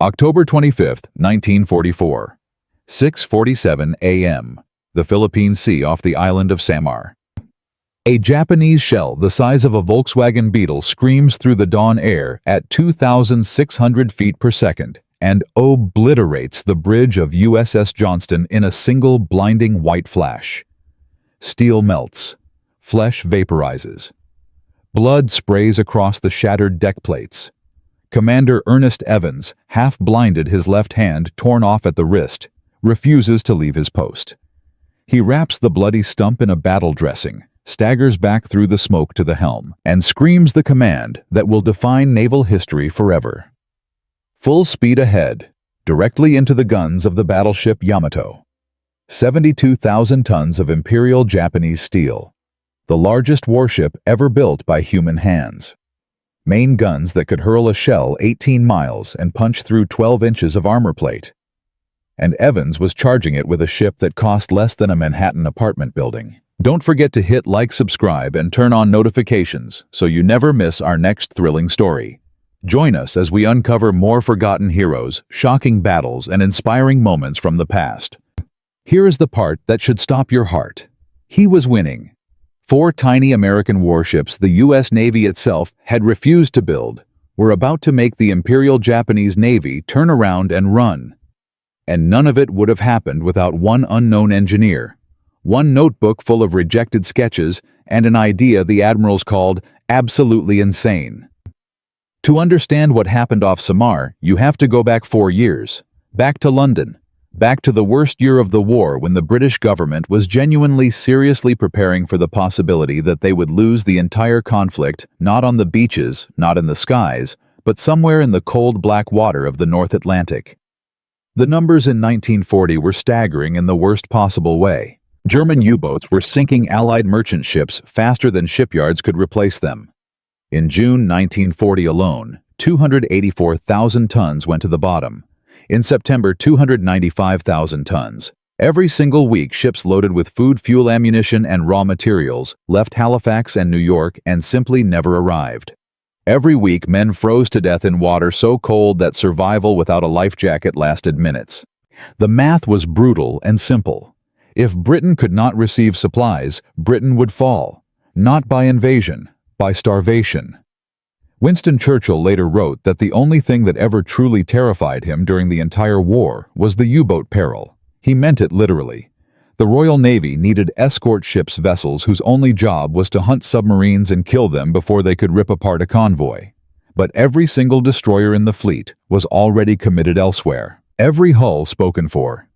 October 25, 1944. 6:47 a.m. The Philippine Sea off the island of Samar. A Japanese shell the size of a Volkswagen Beetle screams through the dawn air at 2,600 feet per second and obliterates the bridge of USS Johnston in a single blinding white flash. Steel melts. Flesh vaporizes. Blood sprays across the shattered deck plates. Commander Ernest Evans, half-blinded, his left hand torn off at the wrist, refuses to leave his post. He wraps the bloody stump in a battle dressing, staggers back through the smoke to the helm, and screams the command that will define naval history forever. Full speed ahead, directly into the guns of the battleship Yamato. 72,000 tons of Imperial Japanese steel, the largest warship ever built by human hands. Main guns that could hurl a shell 18 miles and punch through 12 inches of armor plate. And Evans was charging it with a ship that cost less than a Manhattan apartment building. Don't forget to hit like, subscribe, and turn on notifications so you never miss our next thrilling story. Join us as we uncover more forgotten heroes, shocking battles, and inspiring moments from the past. Here is the part that should stop your heart. He was winning. 4 tiny American warships the U.S. Navy itself had refused to build were about to make the Imperial Japanese Navy turn around and run. And none of it would have happened without one unknown engineer, one notebook full of rejected sketches, and an idea the admirals called absolutely insane. To understand what happened off Samar, you have to go back 4 years, back to London, back to the worst year of the war when the British government was genuinely seriously preparing for the possibility that they would lose the entire conflict, not on the beaches, not in the skies, but somewhere in the cold black water of the North Atlantic. The numbers in 1940 were staggering in the worst possible way. German U-boats were sinking Allied merchant ships faster than shipyards could replace them. In June 1940 alone, 284,000 tons went to the bottom. In September, 295,000 tons. Every single week, ships loaded with food, fuel, ammunition, and raw materials left Halifax and New York and simply never arrived. Every week, men froze to death in water so cold that survival without a life jacket lasted minutes. The math was brutal and simple. If Britain could not receive supplies, Britain would fall. Not by invasion, by starvation. Winston Churchill later wrote that the only thing that ever truly terrified him during the entire war was the U-boat peril. He meant it literally. The Royal Navy needed escort ships vessels whose only job was to hunt submarines and kill them before they could rip apart a convoy. But every single destroyer in the fleet was already committed elsewhere. Every hull spoken for.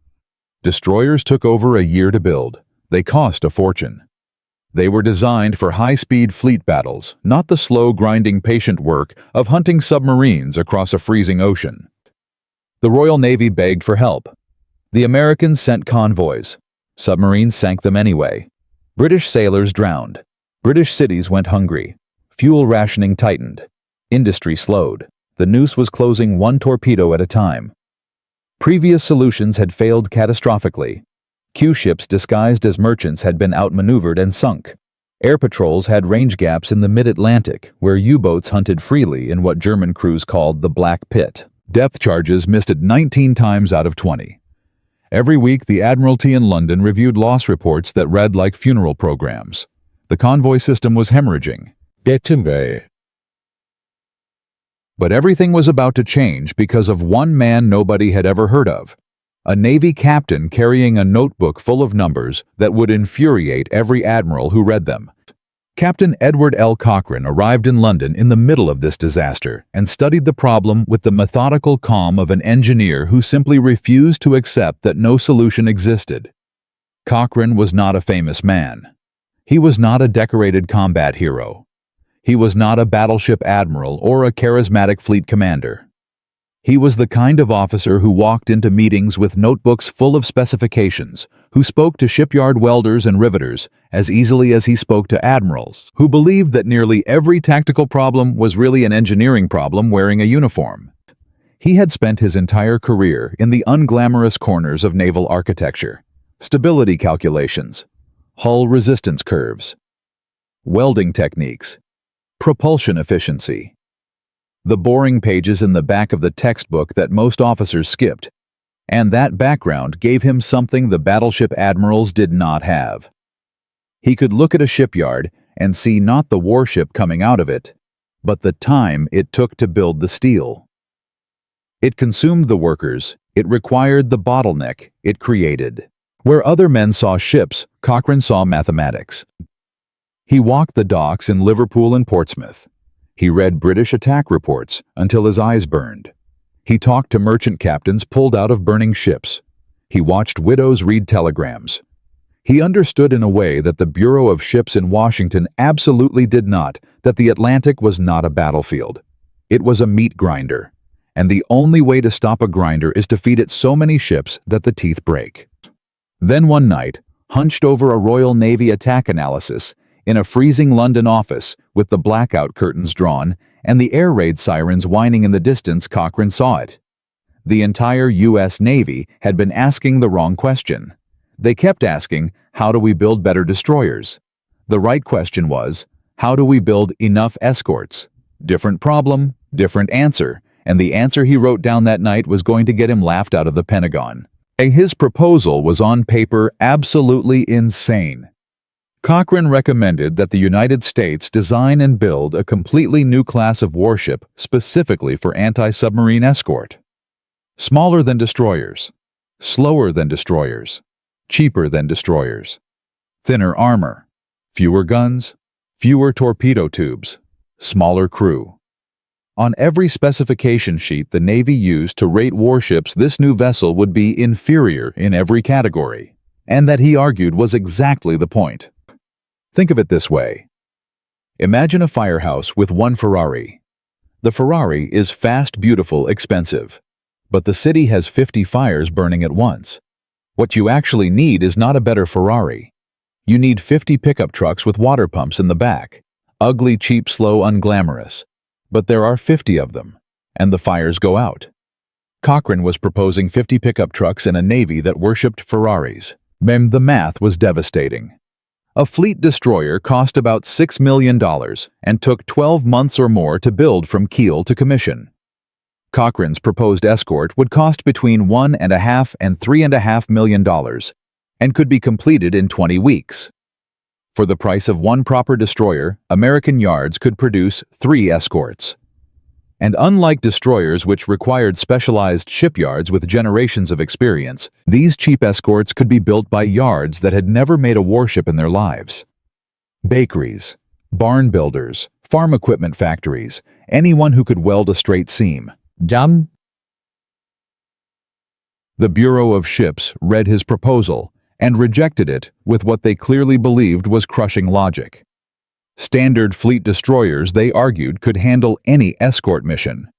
Destroyers took over a year to build. They cost a fortune. They were designed for high-speed fleet battles, not the slow, grinding, patient work of hunting submarines across a freezing ocean. The Royal Navy begged for help. The Americans sent convoys. Submarines sank them anyway. British sailors drowned. British cities went hungry. Fuel rationing tightened. Industry slowed. The noose was closing one torpedo at a time. Previous solutions had failed catastrophically. Q-ships disguised as merchants had been outmaneuvered and sunk. Air patrols had range gaps in the mid-Atlantic, where U-boats hunted freely in what German crews called the Black Pit. Depth charges missed it 19 times out of 20. Every week, the Admiralty in London reviewed loss reports that read like funeral programs. The convoy system was hemorrhaging. But everything was about to change because of one man nobody had ever heard of. A Navy captain carrying a notebook full of numbers that would infuriate every admiral who read them. Captain Edward L. Cochrane arrived in London in the middle of this disaster and studied the problem with the methodical calm of an engineer who simply refused to accept that no solution existed. Cochrane was not a famous man. He was not a decorated combat hero. He was not a battleship admiral or a charismatic fleet commander. He was the kind of officer who walked into meetings with notebooks full of specifications, who spoke to shipyard welders and riveters as easily as he spoke to admirals, who believed that nearly every tactical problem was really an engineering problem wearing a uniform. He had spent his entire career in the unglamorous corners of naval architecture, stability calculations, hull resistance curves, welding techniques, propulsion efficiency. the boring pages in the back of the textbook that most officers skipped, and that background gave him something the battleship admirals did not have. He could look at a shipyard and see not the warship coming out of it, but the time it took to build the steel. It consumed the workers, it required the bottleneck it created. Where other men saw ships, Cochrane saw mathematics. He walked the docks in Liverpool and Portsmouth. He read British attack reports until his eyes burned. He talked to merchant captains pulled out of burning ships. He watched widows read telegrams. He understood in a way that the Bureau of Ships in Washington absolutely did not, that the Atlantic was not a battlefield. It was a meat grinder, and the only way to stop a grinder is to feed it so many ships that the teeth break. Then one night, hunched over a Royal Navy attack analysis, in a freezing London office with the blackout curtains drawn and the air raid sirens whining in the distance, Cochrane saw it. The entire U.S. Navy had been asking the wrong question. They kept asking, how do we build better destroyers? The right question was, how do we build enough escorts? Different problem, different answer, and the answer he wrote down that night was going to get him laughed out of the Pentagon. His proposal was on paper absolutely insane. Cochrane recommended that the United States design and build a completely new class of warship specifically for anti-submarine escort. Smaller than destroyers, slower than destroyers, cheaper than destroyers, thinner armor, fewer guns, fewer torpedo tubes, smaller crew. On every specification sheet the Navy used to rate warships, this new vessel would be inferior in every category, and that he argued was exactly the point. Think of it this way. Imagine a firehouse with one Ferrari. The Ferrari is fast, beautiful, expensive, but the city has 50 fires burning at once. What you actually need is not a better Ferrari. You need 50 pickup trucks with water pumps in the back. Ugly, cheap, slow, unglamorous. But there are 50 of them, and the fires go out. Cochrane was proposing 50 pickup trucks in a Navy that worshipped Ferraris. The math was devastating. A fleet destroyer cost about $6 million and took 12 months or more to build from keel to commission. Cochrane's proposed escort would cost between $1.5 and $3.5 million and could be completed in 20 weeks. For the price of one proper destroyer, American yards could produce 3 escorts. And unlike destroyers which required specialized shipyards with generations of experience, these cheap escorts could be built by yards that had never made a warship in their lives. Bakeries, barn builders, farm equipment factories, anyone who could weld a straight seam. Dumb. The Bureau of Ships read his proposal and rejected it with what they clearly believed was crushing logic. Standard fleet destroyers, they argued, could handle any escort mission.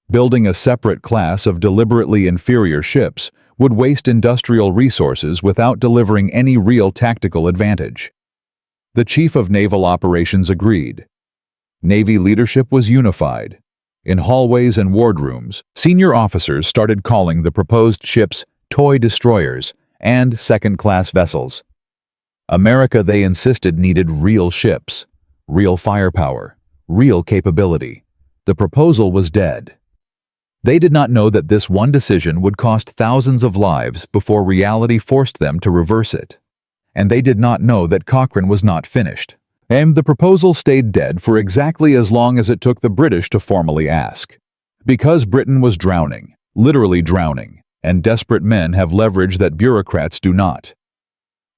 Building a separate class of deliberately inferior ships would waste industrial resources without delivering any real tactical advantage. The Chief of Naval Operations agreed. Navy leadership was unified. In hallways and wardrooms, senior officers started calling the proposed ships toy destroyers and second-class vessels. America, they insisted, needed real ships, real firepower, real capability. The proposal was dead. They did not know that this one decision would cost thousands of lives before reality forced them to reverse it. And they did not know that Cochrane was not finished. And the proposal stayed dead for exactly as long as it took the British to formally ask. Because Britain was drowning, literally drowning, and desperate men have leverage that bureaucrats do not.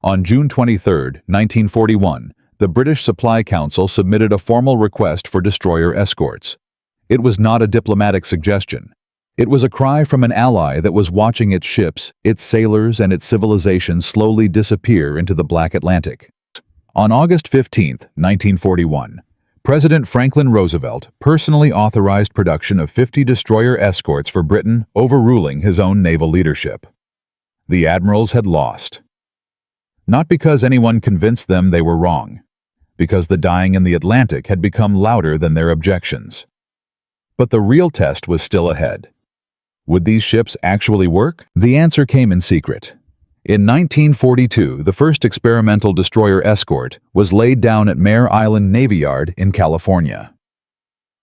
On June 23, 1941, the British Supply Council submitted a formal request for destroyer escorts. It was not a diplomatic suggestion. It was a cry from an ally that was watching its ships, its sailors, and its civilization slowly disappear into the Black Atlantic. On August 15, 1941, President Franklin Roosevelt personally authorized production of 50 destroyer escorts for Britain, overruling his own naval leadership. The admirals had lost. Not because anyone convinced them they were wrong, because the dying in the Atlantic had become louder than their objections. But the real test was still ahead. Would these ships actually work? The answer came in secret. In 1942, the first experimental destroyer escort was laid down at Mare Island Navy Yard in California.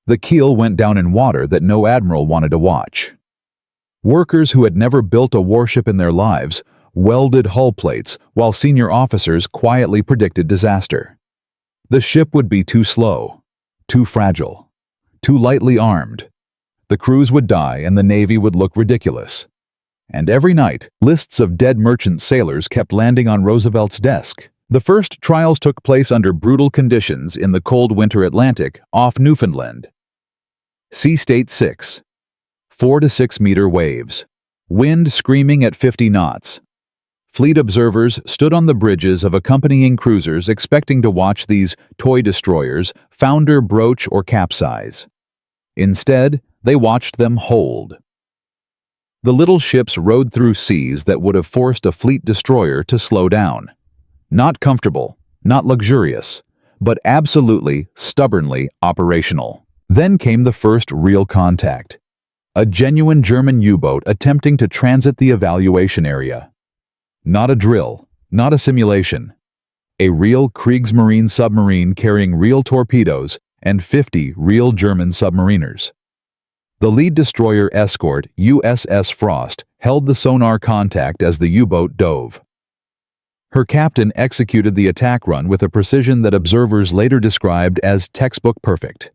The keel went down in water that no admiral wanted to watch. Workers who had never built a warship in their lives welded hull plates while senior officers quietly predicted disaster. The ship would be too slow, too fragile, too lightly armed. The crews would die and the Navy would look ridiculous. And every night, lists of dead merchant sailors kept landing on Roosevelt's desk. The first trials took place under brutal conditions in the cold winter Atlantic off Newfoundland. Sea State 6. 4 to 6 meter waves. Wind screaming at 50 knots. Fleet observers stood on the bridges of accompanying cruisers expecting to watch these toy destroyers founder, broach, or capsize. Instead, they watched them hold. The little ships rode through seas that would have forced a fleet destroyer to slow down. Not comfortable, not luxurious, but absolutely, stubbornly operational. Then came the first real contact. A genuine German U-boat attempting to transit the evaluation area. Not a drill, not a simulation. A real Kriegsmarine submarine carrying real torpedoes and 50 real German submariners. The lead destroyer escort, USS Frost, held the sonar contact as the U-boat dove. Her captain executed the attack run with a precision that observers later described as textbook perfect.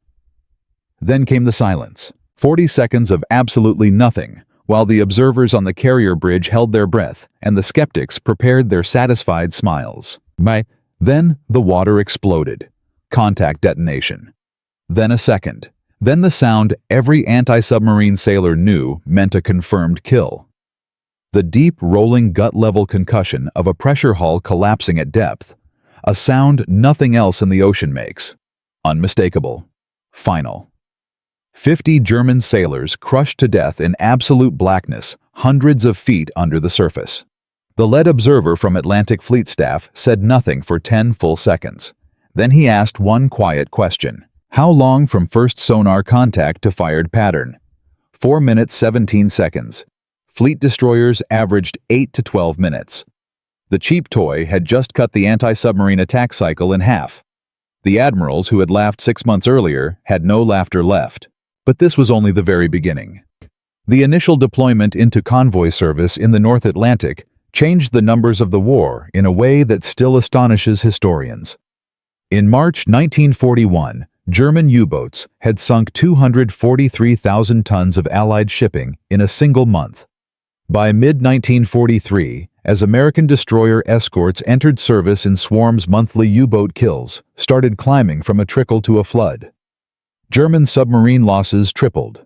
Then came the silence. 40 seconds of absolutely nothing, while the observers on the carrier bridge held their breath and the skeptics prepared their satisfied smiles. Then the water exploded. Contact detonation. Then a second. Then the sound every anti-submarine sailor knew meant a confirmed kill. The deep, rolling gut-level concussion of a pressure hull collapsing at depth. A sound nothing else in the ocean makes. Unmistakable. Final. 50 German sailors crushed to death in absolute blackness, hundreds of feet under the surface. The lead observer from Atlantic Fleet staff said nothing for 10 full seconds. Then he asked one quiet question. How long from first sonar contact to fired pattern? 4 minutes 17 seconds. Fleet destroyers averaged 8 to 12 minutes. The cheap toy had just cut the anti-submarine attack cycle in half. The admirals who had laughed 6 months earlier had no laughter left. But this was only the very beginning. The initial deployment into convoy service in the North Atlantic changed the numbers of the war in a way that still astonishes historians. In March 1941, German U-boats had sunk 243,000 tons of Allied shipping in a single month. By mid-1943, as American destroyer escorts entered service in swarms, monthly U-boat kills started climbing from a trickle to a flood. German submarine losses tripled.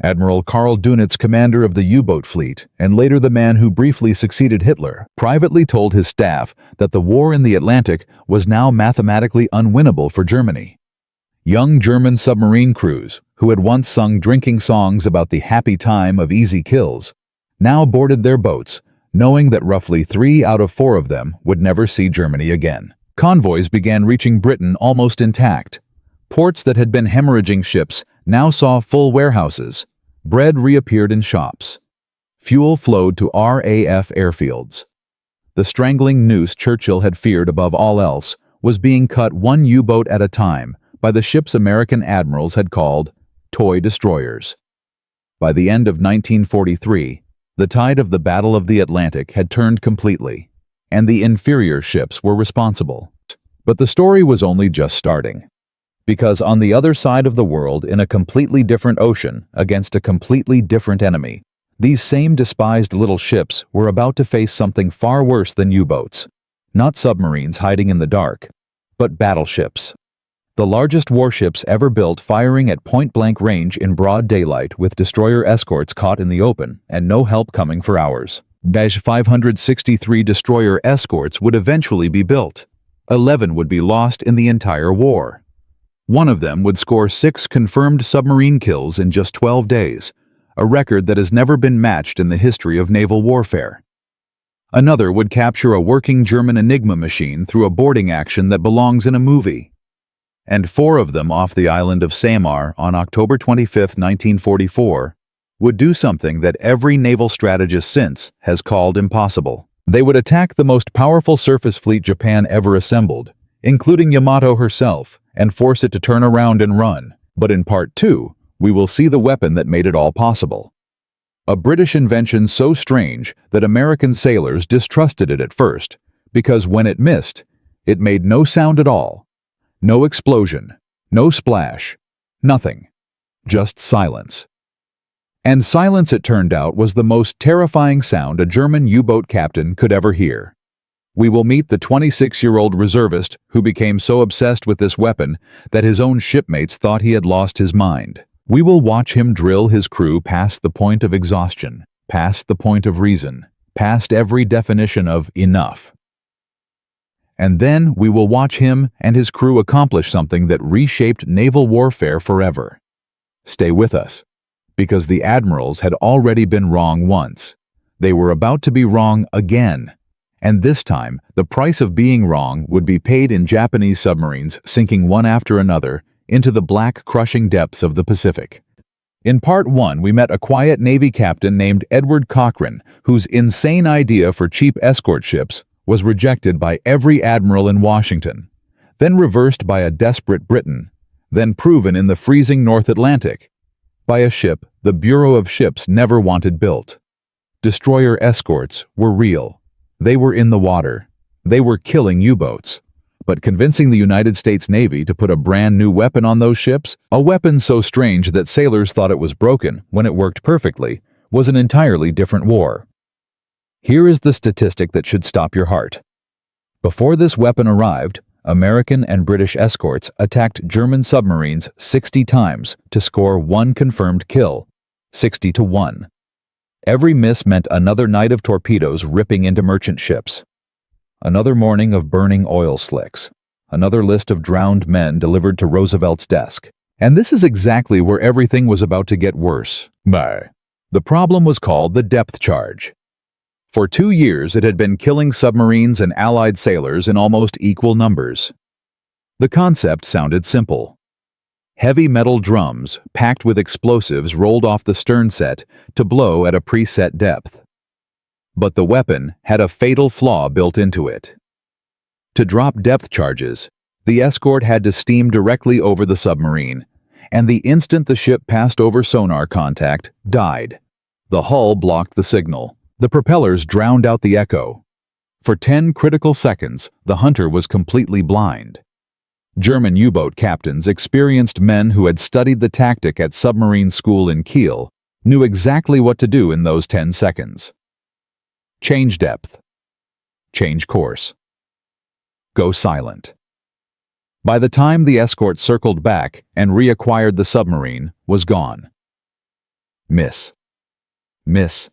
Admiral Karl Dönitz, commander of the U-boat fleet, and later the man who briefly succeeded Hitler, privately told his staff that the war in the Atlantic was now mathematically unwinnable for Germany. Young German submarine crews, who had once sung drinking songs about the happy time of easy kills, now boarded their boats, knowing that roughly 3 out of 4 of them would never see Germany again. Convoys began reaching Britain almost intact. Ports that had been hemorrhaging ships now saw full warehouses. Bread reappeared in shops. Fuel flowed to RAF airfields. The strangling noose Churchill had feared above all else was being cut one U-boat at a time by the ships American admirals had called toy destroyers. By the end of 1943, the tide of the Battle of the Atlantic had turned completely, and the inferior ships were responsible. But the story was only just starting. Because on the other side of the world, in a completely different ocean, against a completely different enemy, these same despised little ships were about to face something far worse than U-boats. Not submarines hiding in the dark, but battleships. The largest warships ever built, firing at point-blank range in broad daylight with destroyer escorts caught in the open and no help coming for hours. 563 destroyer escorts would eventually be built. 11 would be lost in the entire war. One of them would score 6 confirmed submarine kills in just 12 days, a record that has never been matched in the history of naval warfare. Another would capture a working German Enigma machine through a boarding action that belongs in a movie. And 4 of them off the island of Samar on October 25, 1944, would do something that every naval strategist since has called impossible. They would attack the most powerful surface fleet Japan ever assembled, including Yamato herself, and force it to turn around and run, But in Part 2, we will see the weapon that made it all possible. A British invention so strange that American sailors distrusted it at first, because when it missed, it made no sound at all. No explosion, no splash, nothing. Just silence. And silence, it turned out, was the most terrifying sound a German U-boat captain could ever hear. We will meet the 26-year-old reservist who became so obsessed with this weapon that his own shipmates thought he had lost his mind. We will watch him drill his crew past the point of exhaustion, past the point of reason, past every definition of enough. And then we will watch him and his crew accomplish something that reshaped naval warfare forever. Stay with us, because the admirals had already been wrong once. They were about to be wrong again. And this time, the price of being wrong would be paid in Japanese submarines sinking one after another into the black, crushing depths of the Pacific. In Part 1, we met a quiet Navy captain named Edward Cochrane, whose insane idea for cheap escort ships was rejected by every admiral in Washington, then reversed by a desperate Britain, then proven in the freezing North Atlantic by a ship the Bureau of Ships never wanted built. Destroyer escorts were real. They were in the water. They were killing U-boats. But convincing the United States Navy to put a brand new weapon on those ships, a weapon so strange that sailors thought it was broken when it worked perfectly, was an entirely different war. Here is the statistic that should stop your heart. Before this weapon arrived, American and British escorts attacked German submarines 60 times to score one confirmed kill, 60 to 1. Every miss meant another night of torpedoes ripping into merchant ships. Another morning of burning oil slicks. Another list of drowned men delivered to Roosevelt's desk. And this is exactly where everything was about to get worse. The problem was called the depth charge. For 2 years, it had been killing submarines and Allied sailors in almost equal numbers. The concept sounded simple. Heavy metal drums, packed with explosives, rolled off the stern set to blow at a preset depth. But the weapon had a fatal flaw built into it. To drop depth charges, the escort had to steam directly over the submarine, and the instant the ship passed over sonar contact, died. The hull blocked the signal. The propellers drowned out the echo. For 10 critical seconds, the hunter was completely blind. German U-boat captains, experienced men who had studied the tactic at submarine school in Kiel, knew exactly what to do in those 10 seconds. Change depth. Change course. Go silent. By the time the escort circled back and reacquired the submarine, was gone. Miss. Miss.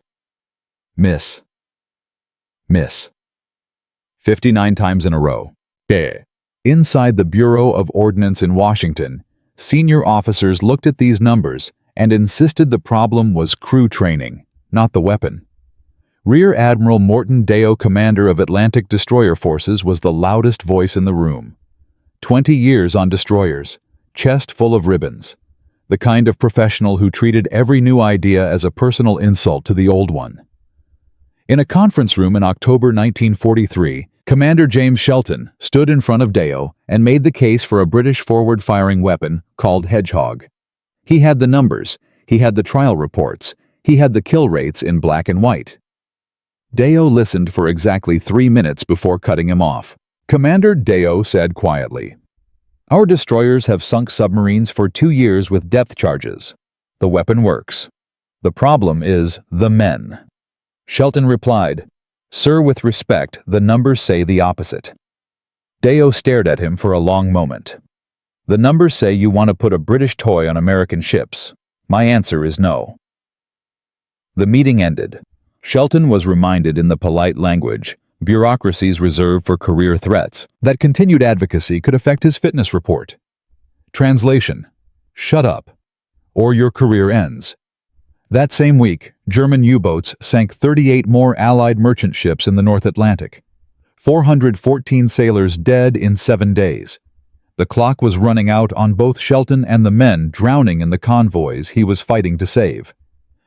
Miss. Miss. 59 times in a row. Inside the Bureau of Ordnance in Washington, senior officers looked at these numbers and insisted the problem was crew training, not the weapon. Rear Admiral Morton Deo, commander of Atlantic destroyer forces, was the loudest voice in the room. 20 years on destroyers, chest full of ribbons. The kind of professional who treated every new idea as a personal insult to the old one. In a conference room in October 1943, Commander James Shelton stood in front of Deo and made the case for a British forward-firing weapon called Hedgehog. He had the numbers, he had the trial reports, he had the kill rates in black and white. Deo listened for exactly 3 minutes before cutting him off. Commander Deo said quietly, "Our destroyers have sunk submarines for 2 years with depth charges. The weapon works. The problem is the men." Shelton replied, "Sir, with respect, the numbers say the opposite." Deo stared at him for a long moment. "The numbers say you want to put a British toy on American ships. My answer is no." The meeting ended. Shelton was reminded in the polite language, bureaucracies reserved for career threats, that continued advocacy could affect his fitness report. Translation: shut up, or your career ends. That same week, German U-boats sank 38 more Allied merchant ships in the North Atlantic. 414 sailors dead in 7 days. The clock was running out on both Shelton and the men drowning in the convoys he was fighting to save.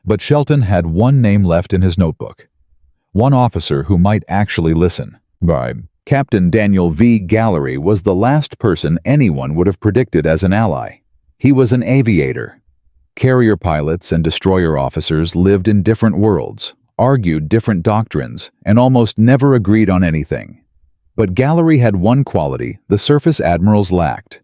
But Shelton had one name left in his notebook. One officer who might actually listen. Captain Daniel V. Gallery was the last person anyone would have predicted as an ally. He was an aviator. Carrier pilots and destroyer officers lived in different worlds, argued different doctrines, and almost never agreed on anything. But Gallery had one quality the surface admirals lacked.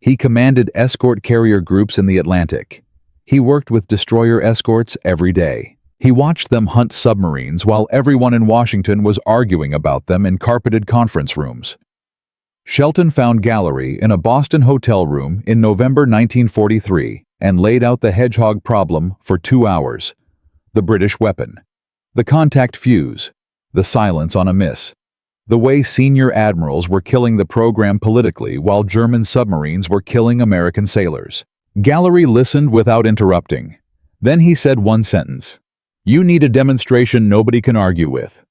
He commanded escort carrier groups in the Atlantic. He worked with destroyer escorts every day. He watched them hunt submarines while everyone in Washington was arguing about them in carpeted conference rooms. Shelton found Gallery in a Boston hotel room in November 1943 and laid out the Hedgehog problem for 2 hours. The British weapon, the contact fuse, the silence on a miss, the way senior admirals were killing the program politically while German submarines were killing American sailors. Gallery listened without interrupting. Then he said one sentence. "You need a demonstration nobody can argue with."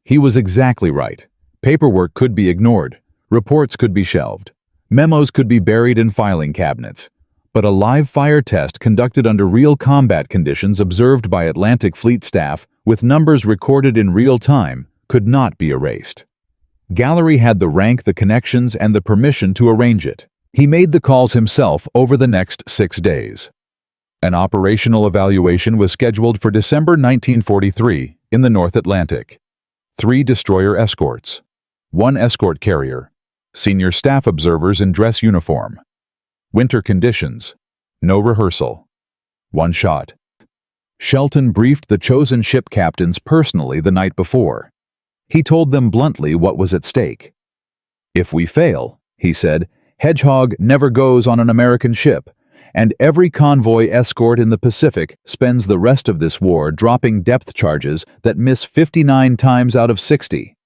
He was exactly right. Paperwork could be ignored. Reports could be shelved. Memos could be buried in filing cabinets. But a live fire test conducted under real combat conditions observed by Atlantic Fleet staff with numbers recorded in real time could not be erased. Gallery had the rank, the connections, and the permission to arrange it. He made the calls himself over the next 6 days. An operational evaluation was scheduled for December 1943 in the North Atlantic. 3 destroyer escorts, 1 escort carrier, senior staff observers in dress uniform. Winter conditions, no rehearsal. 1 shot. Shelton briefed the chosen ship captains personally the night before. He told them bluntly what was at stake. "If we fail," he said, "Hedgehog never goes on an American ship, and every convoy escort in the Pacific spends the rest of this war dropping depth charges that miss 59 times out of 60.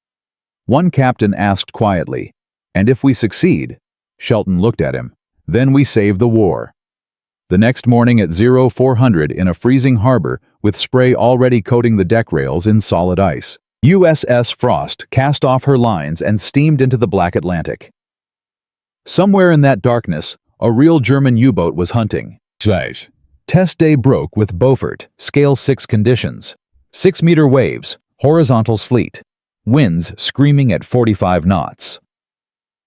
One captain asked quietly, "And if we succeed?" Shelton looked at him. "Then we save the war." The next morning at 0400 in a freezing harbor with spray already coating the deck rails in solid ice, USS Frost cast off her lines and steamed into the Black Atlantic. Somewhere in that darkness, a real German U-boat was hunting. Test day broke with Beaufort, scale 6 conditions. 6-meter waves, horizontal sleet, winds screaming at 45 knots.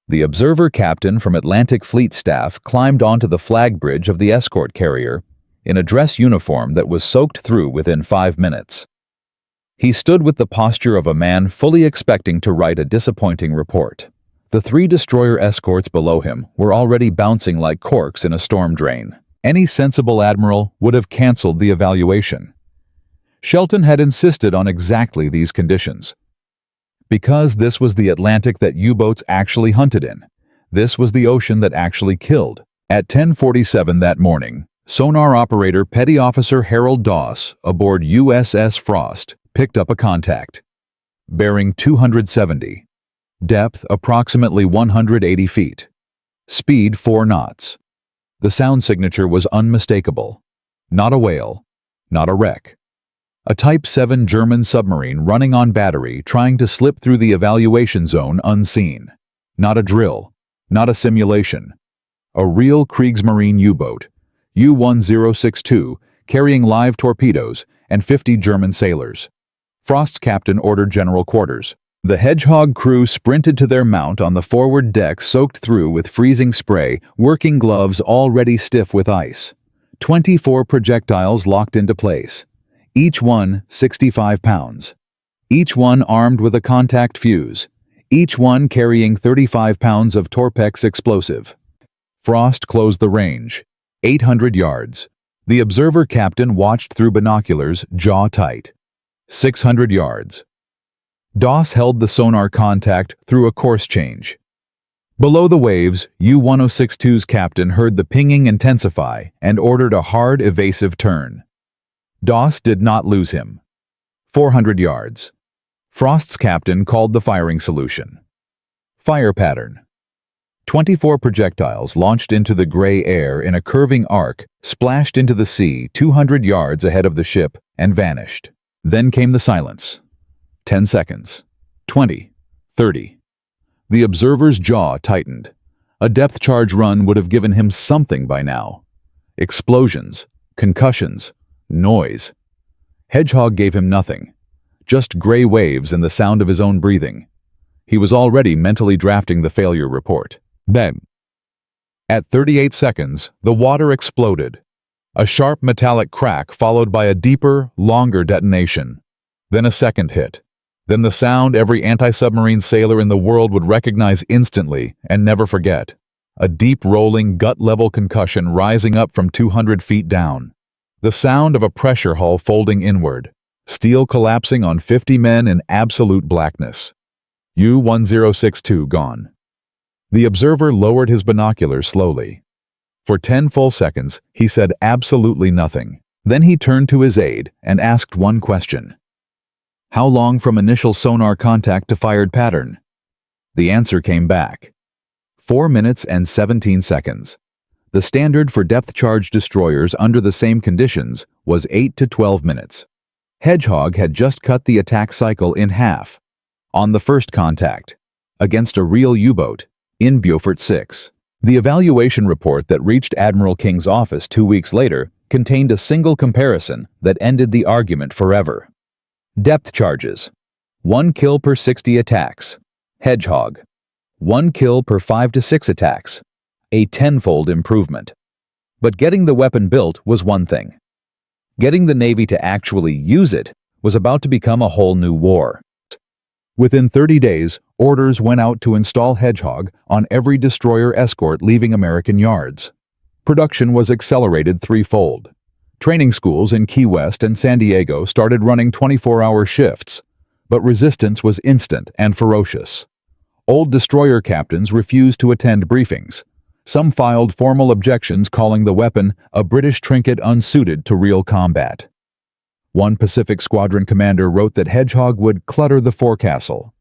The observer captain from Atlantic Fleet staff climbed onto the flag bridge of the escort carrier in a dress uniform that was soaked through within 5 minutes. He stood with the posture of a man fully expecting to write a disappointing report. The 3 destroyer escorts below him were already bouncing like corks in a storm drain. Any sensible admiral would have canceled the evaluation. Shelton had insisted on exactly these conditions. Because this was the Atlantic that U-boats actually hunted in. This was the ocean that actually killed. At 10:47 that morning, sonar operator Petty Officer Harold Doss aboard USS Frost picked up a contact. Bearing 270. Depth approximately 180 feet. Speed 4 knots. The sound signature was unmistakable. Not a whale. Not a wreck. A Type 7 German submarine running on battery trying to slip through the evaluation zone unseen. Not a drill. Not a simulation. A real Kriegsmarine U-boat, U-1062, carrying live torpedoes and 50 German sailors. Frost's captain ordered general quarters. The Hedgehog crew sprinted to their mount on the forward deck soaked through with freezing spray, working gloves already stiff with ice. 24 projectiles locked into place. Each one 65 pounds. Each one armed with a contact fuse. Each one carrying 35 pounds of Torpex explosive. Frost closed the range. 800 yards. The observer captain watched through binoculars, jaw tight. 600 yards. Doss held the sonar contact through a course change. Below the waves, U-1062's captain heard the pinging intensify and ordered a hard, evasive turn. Doss did not lose him. 400 yards. Frost's captain called the firing solution. Fire pattern. 24 projectiles launched into the gray air in a curving arc, splashed into the sea 200 yards ahead of the ship, and vanished. Then came the silence. 10 seconds. 20. 30. The observer's jaw tightened. A depth charge run would have given him something by now. Explosions, concussions, noise. Hedgehog gave him nothing. Just gray waves and the sound of his own breathing. He was already mentally drafting the failure report. Then, At 38 seconds, the water exploded. A sharp metallic crack followed by a deeper, longer detonation. Then a second hit. Then the sound every anti-submarine sailor in the world would recognize instantly and never forget. A deep rolling, gut-level concussion rising up from 200 feet down. The sound of a pressure hull folding inward. Steel collapsing on 50 men in absolute blackness. U-1062 gone. The observer lowered his binoculars slowly. For 10 full seconds, he said absolutely nothing. Then he turned to his aide and asked one question. How long from initial sonar contact to fired pattern? The answer came back. 4 minutes and 17 seconds. The standard for depth-charge destroyers under the same conditions was 8 to 12 minutes. Hedgehog had just cut the attack cycle in half. On the first contact, against a real U-boat, in Beaufort 6. The evaluation report that reached Admiral King's office 2 weeks later contained a single comparison that ended the argument forever. Depth charges. 1 kill per 60 attacks. Hedgehog. 1 kill per 5 to 6 attacks. A tenfold improvement. But getting the weapon built was one thing. Getting the Navy to actually use it was about to become a whole new war. Within 30 days, orders went out to install Hedgehog on every destroyer escort leaving American yards. Production was accelerated threefold. Training schools in Key West and San Diego started running 24-hour shifts, but resistance was instant and ferocious. Old destroyer captains refused to attend briefings. Some filed formal objections calling the weapon a British trinket unsuited to real combat. One Pacific Squadron commander wrote that Hedgehog would clutter the forecastle.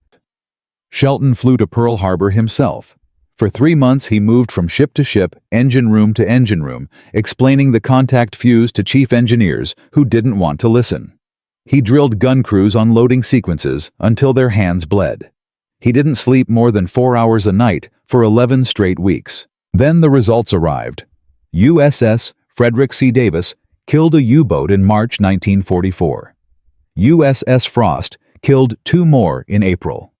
Shelton flew to Pearl Harbor himself. For 3 months he moved from ship to ship, engine room to engine room, explaining the contact fuse to chief engineers who didn't want to listen. He drilled gun crews on loading sequences until their hands bled. He didn't sleep more than 4 hours a night for 11 straight weeks. Then the results arrived. USS Frederick C. Davis killed a U-boat in March 1944. USS Frost killed 2 more in April.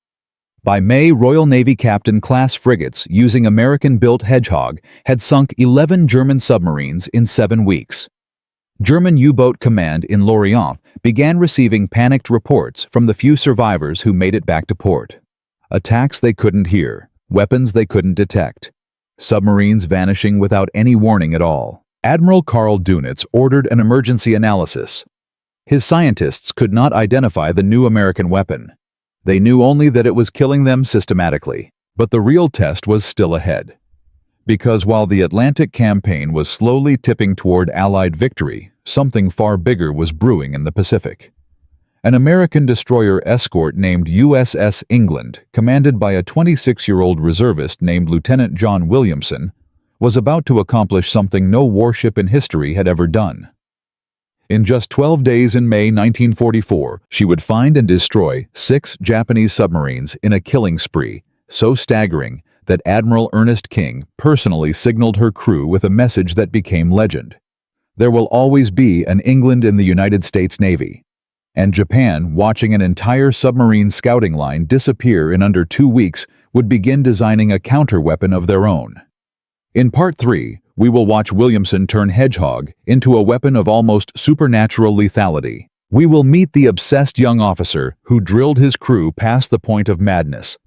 By May, Royal Navy Captain-class frigates using American-built Hedgehog had sunk 11 German submarines in 7 weeks. German U-boat command in Lorient began receiving panicked reports from the few survivors who made it back to port. Attacks they couldn't hear, weapons they couldn't detect, submarines vanishing without any warning at all. Admiral Karl Dönitz ordered an emergency analysis. His scientists could not identify the new American weapon. They knew only that it was killing them systematically, but the real test was still ahead. Because while the Atlantic campaign was slowly tipping toward Allied victory, something far bigger was brewing in the Pacific. An American destroyer escort named USS England, commanded by a 26-year-old reservist named Lieutenant John Williamson, was about to accomplish something no warship in history had ever done. In just 12 days in May 1944, she would find and destroy 6 Japanese submarines in a killing spree, so staggering that Admiral Ernest King personally signaled her crew with a message that became legend. There will always be an England in the United States Navy. And Japan, watching an entire submarine scouting line disappear in under 2 weeks, would begin designing a counter-weapon of their own. In Part 3, we will watch Williamson turn Hedgehog into a weapon of almost supernatural lethality. We will meet the obsessed young officer who drilled his crew past the point of madness.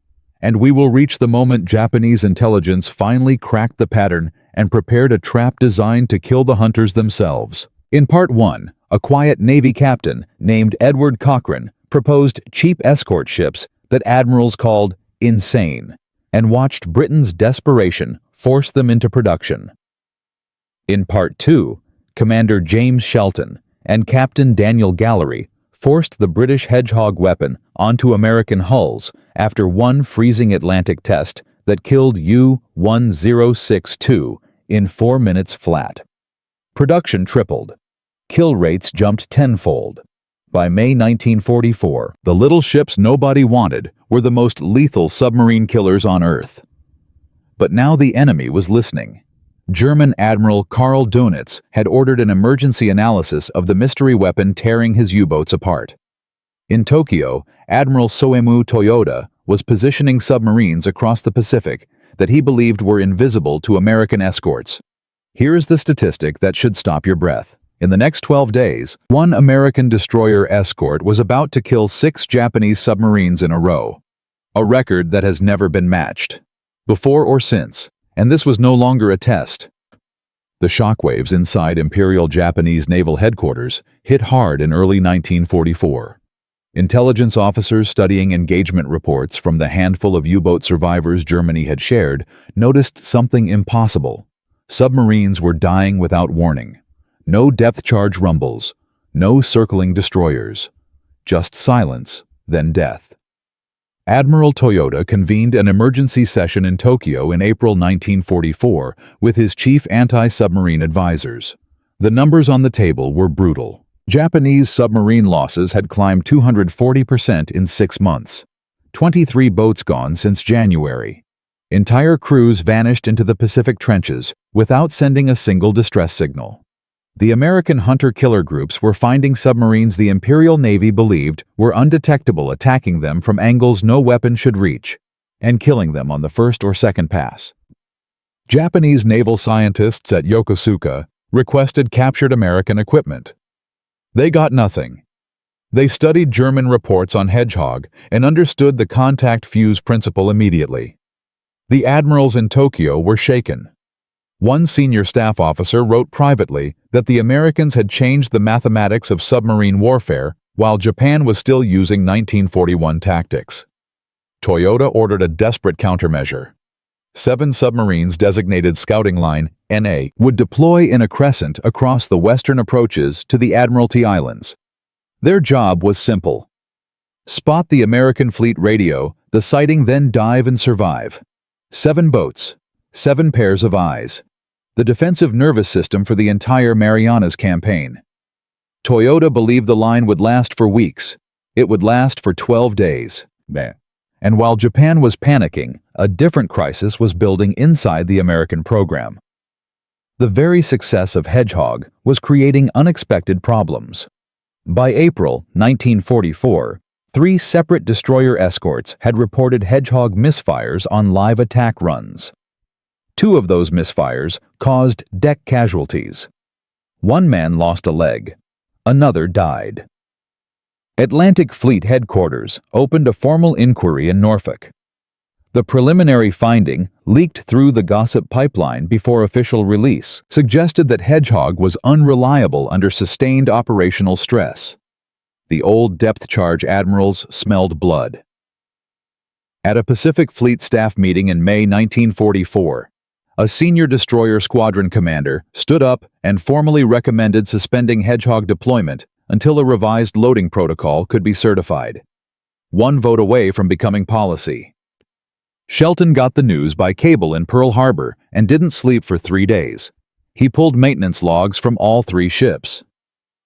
And we will reach the moment Japanese intelligence finally cracked the pattern and prepared a trap designed to kill the hunters themselves. In Part 1, a quiet Navy captain named Edward Cochrane proposed cheap escort ships that admirals called insane, and watched Britain's desperation force them into production. In Part 2, Commander James Shelton and Captain Daniel Gallery forced the British Hedgehog weapon onto American hulls after one freezing Atlantic test that killed U-1062 in 4 minutes flat. Production tripled. Kill rates jumped tenfold. By May 1944, the little ships nobody wanted were the most lethal submarine killers on Earth. But now the enemy was listening. German Admiral Karl Dönitz had ordered an emergency analysis of the mystery weapon tearing his U-boats apart. In Tokyo, Admiral Soemu Toyoda was positioning submarines across the Pacific that he believed were invisible to American escorts. Here is the statistic that should stop your breath. In the next 12 days, one American destroyer escort was about to kill 6 Japanese submarines in a row, a record that has never been matched, before or since, and this was no longer a test. The shockwaves inside Imperial Japanese Naval Headquarters hit hard in early 1944. Intelligence officers studying engagement reports from the handful of U-boat survivors Germany had shared noticed something impossible. Submarines were dying without warning. No depth charge rumbles, no circling destroyers. Just silence, then death. Admiral Toyota convened an emergency session in Tokyo in April 1944 with his chief anti-submarine advisors. The numbers on the table were brutal. Japanese submarine losses had climbed 240% in 6 months. 23 boats gone since January. Entire crews vanished into the Pacific trenches without sending a single distress signal. The American hunter-killer groups were finding submarines the Imperial Navy believed were undetectable, attacking them from angles no weapon should reach, and killing them on the first or second pass. Japanese naval scientists at Yokosuka requested captured American equipment. They got nothing. They studied German reports on Hedgehog and understood the contact fuse principle immediately. The admirals in Tokyo were shaken. One senior staff officer wrote privately that the Americans had changed the mathematics of submarine warfare while Japan was still using 1941 tactics. Toyota ordered a desperate countermeasure. 7 submarines designated Scouting Line NA would deploy in a crescent across the western approaches to the Admiralty Islands. Their job was simple. Spot the American fleet radio, the sighting, then dive and survive. 7 boats, 7 pairs of eyes. The defensive nervous system for the entire Marianas campaign. Toyota believed the line would last for weeks. It would last for 12 days. And while Japan was panicking, a different crisis was building inside the American program. The very success of Hedgehog was creating unexpected problems. By April 1944, 3 separate destroyer escorts had reported Hedgehog misfires on live attack runs. 2 of those misfires caused deck casualties. 1 man lost a leg. Another died. Atlantic Fleet Headquarters opened a formal inquiry in Norfolk. The preliminary finding, leaked through the gossip pipeline before official release, suggested that Hedgehog was unreliable under sustained operational stress. The old depth charge admirals smelled blood. At a Pacific Fleet staff meeting in May 1944, a senior destroyer squadron commander stood up and formally recommended suspending Hedgehog deployment until a revised loading protocol could be certified. 1 vote away from becoming policy. Shelton got the news by cable in Pearl Harbor and didn't sleep for 3 days. He pulled maintenance logs from all 3 ships.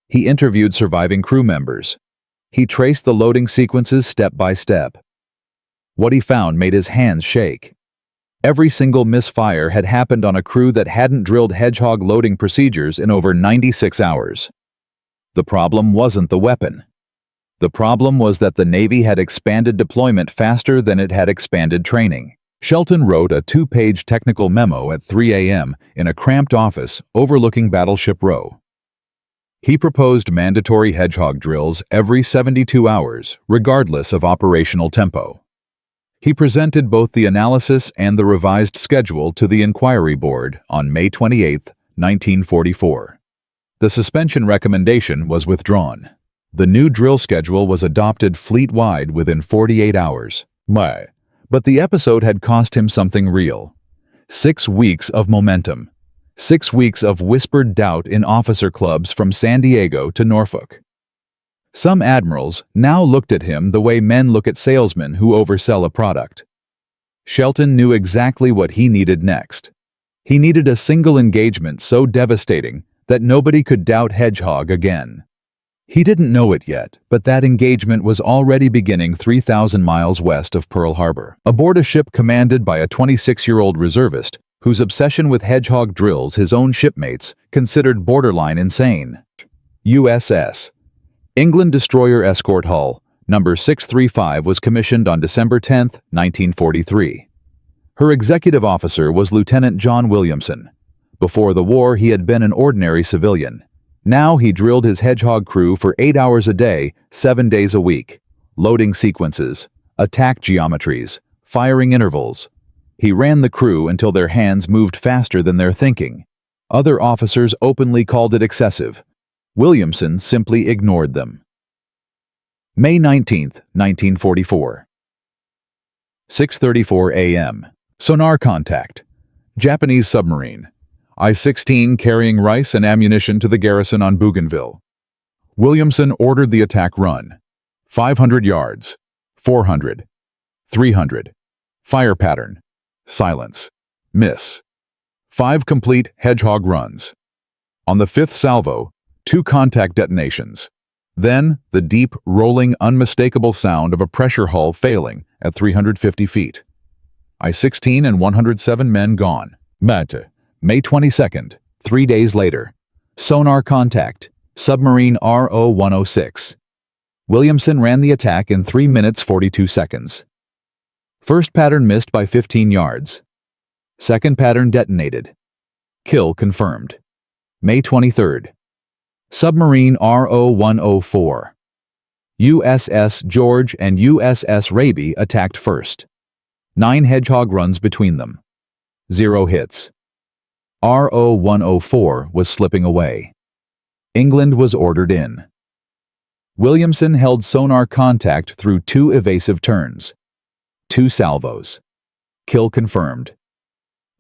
He interviewed surviving crew members. He traced the loading sequences step by step. What he found made his hands shake. Every single misfire had happened on a crew that hadn't drilled Hedgehog loading procedures in over 96 hours. The problem wasn't the weapon. The problem was that the Navy had expanded deployment faster than it had expanded training. Shelton wrote a 2-page technical memo at 3 a.m. in a cramped office overlooking Battleship Row. He proposed mandatory Hedgehog drills every 72 hours, regardless of operational tempo. He presented both the analysis and the revised schedule to the Inquiry Board on May 28, 1944. The suspension recommendation was withdrawn. The new drill schedule was adopted fleet-wide within 48 hours. But the episode had cost him something real. 6 weeks of momentum. 6 weeks of whispered doubt in officer clubs from San Diego to Norfolk. Some admirals now looked at him the way men look at salesmen who oversell a product. Shelton knew exactly what he needed next. He needed a single engagement so devastating that nobody could doubt Hedgehog again. He didn't know it yet, but that engagement was already beginning 3,000 miles west of Pearl Harbor, aboard a ship commanded by a 26-year-old reservist whose obsession with Hedgehog drills his own shipmates considered borderline insane. USS England Destroyer Escort Hull, number 635, was commissioned on December 10, 1943. Her executive officer was Lieutenant John Williamson. Before the war, he had been an ordinary civilian. Now he drilled his Hedgehog crew for 8 hours a day, 7 days a week. Loading sequences, attack geometries, firing intervals. He ran the crew until their hands moved faster than their thinking. Other officers openly called it excessive. Williamson simply ignored them. May 19, 1944. 6:34 a.m. Sonar contact. Japanese submarine. I-16 carrying rice and ammunition to the garrison on Bougainville. Williamson ordered the attack run. 500 yards. 400. 300. Fire pattern. Silence. Miss. 5 complete Hedgehog runs. On the 5th salvo, 2 contact detonations. Then, the deep, rolling, unmistakable sound of a pressure hull failing at 350 feet. I-16 and 107 men gone. May 22nd, 3 days later. Sonar contact. Submarine RO-106. Williamson ran the attack in 3 minutes 42 seconds. First pattern missed by 15 yards. Second pattern detonated. Kill confirmed. May 23rd. Submarine RO-104. USS George and USS Raby attacked first. 9 Hedgehog runs between them. 0 hits. RO-104 was slipping away. England was ordered in. Williamson held sonar contact through 2 evasive turns. 2 salvos. Kill confirmed.